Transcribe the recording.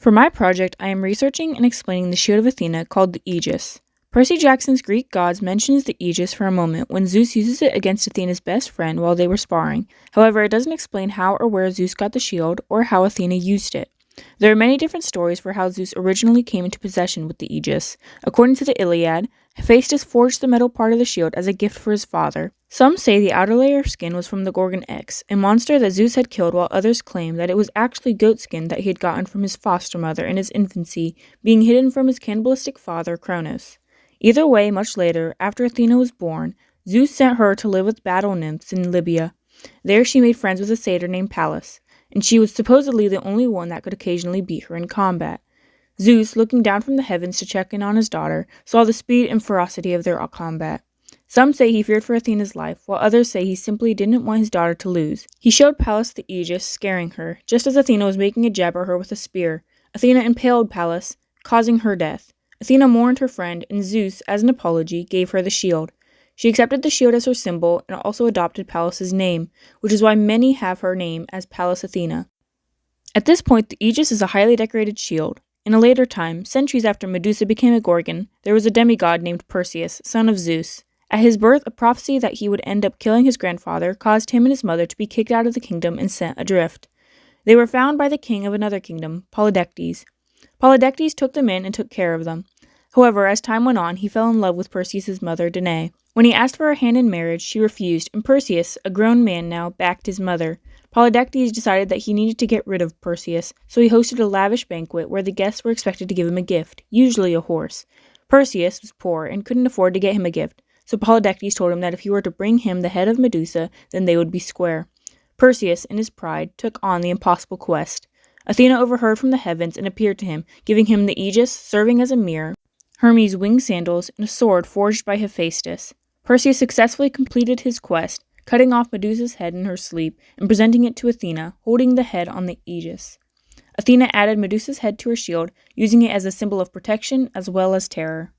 For my project, I am researching and explaining the shield of Athena called the Aegis. Percy Jackson's Greek gods mentions the Aegis for a moment when Zeus uses it against Athena's best friend while they were sparring. However, it doesn't explain how or where Zeus got the shield or how Athena used it. There are many different stories for how Zeus originally came into possession with the Aegis. According to the Iliad, Hephaestus forged the metal part of the shield as a gift for his father. Some say the outer layer of skin was from the Gorgon X, a monster that Zeus had killed, while others claim that it was actually goat skin that he had gotten from his foster mother in his infancy, being hidden from his cannibalistic father, Cronos. Either way, much later, after Athena was born, Zeus sent her to live with battle nymphs in Libya. There she made friends with a satyr named Pallas, and she was supposedly the only one that could occasionally beat her in combat. Zeus, looking down from the heavens to check in on his daughter, saw the speed and ferocity of their combat. Some say he feared for Athena's life, while others say he simply didn't want his daughter to lose. He showed Pallas the Aegis, scaring her, just as Athena was making a jab at her with a spear. Athena impaled Pallas, causing her death. Athena mourned her friend, and Zeus, as an apology, gave her the shield. She accepted the shield as her symbol and also adopted Pallas's name, which is why many have her name as Pallas Athena. At this point, the Aegis is a highly decorated shield. In a later time, centuries after Medusa became a Gorgon, there was a demigod named Perseus, son of Zeus. At his birth, a prophecy that he would end up killing his grandfather caused him and his mother to be kicked out of the kingdom and sent adrift. They were found by the king of another kingdom, Polydectes. Polydectes took them in and took care of them. However, as time went on, he fell in love with Perseus' mother, Danae. When he asked for her hand in marriage, she refused, and Perseus, a grown man now, backed his mother. Polydectes decided that he needed to get rid of Perseus, so he hosted a lavish banquet where the guests were expected to give him a gift, usually a horse. Perseus was poor and couldn't afford to get him a gift, so Polydectes told him that if he were to bring him the head of Medusa, then they would be square. Perseus, in his pride, took on the impossible quest. Athena overheard from the heavens and appeared to him, giving him the Aegis, serving as a mirror, Hermes' winged sandals, and a sword forged by Hephaestus. Perseus successfully completed his quest, cutting off Medusa's head in her sleep and presenting it to Athena, holding the head on the Aegis. Athena added Medusa's head to her shield, using it as a symbol of protection as well as terror.